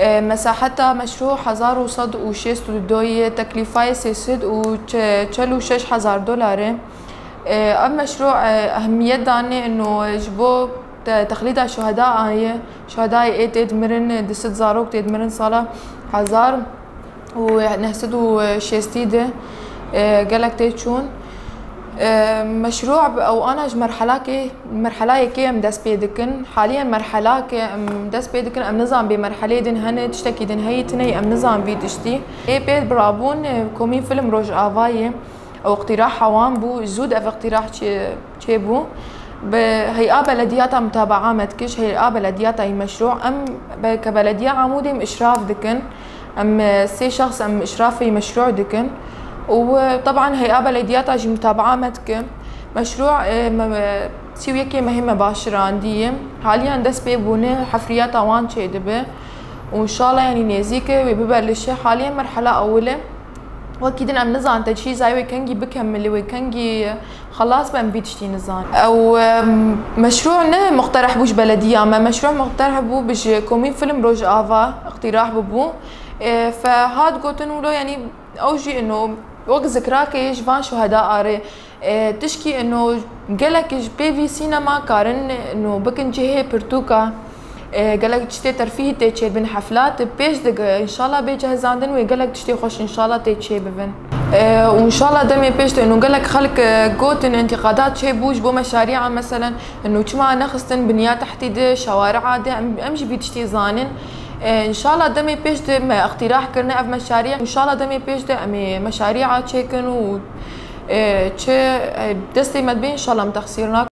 مساحتها مشروع 1006 دوية، تكلفة 6 دولار. ام مشروع اهمية داني انه جبو تخليد شهداء شهداء ايتد مرن دست زاروك تيد مرن صالة هزار ونهسدو شيستيدة قالك تيتشون مشروع او انا مرحله كي ام داس بيدكن حاليا مرحله كي ام داس بيدكن ام نظام بمرحله دن هن تشتكي دن هي تني ام نظام بيدشتي اي بيت برابون كومين فيلم روج افاي او اقتراح حوان بو زود اف اقتراح تشيبو هي بلدياتها متابعه متكش هي بلدياتها هي مشروع ام كبلديه عمودي اشراف دكن ام سي شخص ام اشرافي مشروع دكن. وطبعا هي بلدياتها جي متابعه متك مشروع سويكي مهمه باشره عندي حاليا دس بيبونه حفريات وان تشيدبه وان شاء الله يعني نيزيكي وببلش حاليا مرحله اولى واكيد ام نظام تشي زي ويكنجي بكمل ويكنجي خلاص بام بيتشتي نظام او مشروعنا مقترح بوش بلديه اما مشروع مقترح بو بش كومين فيلم روج افا اقتراح ببو فهاد قوتن له يعني اوجي انه وقت ذكراك ايش فان شهداء اري تشكي انه قالك بي في سينما كارن انه بكن جهه برتوكا قالك تشتي ترفيه تيتشي بين حفلات بيش دق ان شاء الله بيجهز عندن وقالك تشتي خوش ان شاء الله تيتشي بفن وان شاء الله دمي بيش انه قالك خلق قوتن انتقادات شي بوش بو مشاريع مثلا انه كما نخستن بنيات تحتي شوارع عادي امشي بيتشتي زانن ان شاء الله دمي بيش اقتراح كرنا اف مشاريع ان شاء الله دمي بيش امي مشاريع تشيكن و تشي دستي مدبين ان شاء الله متخسيرنا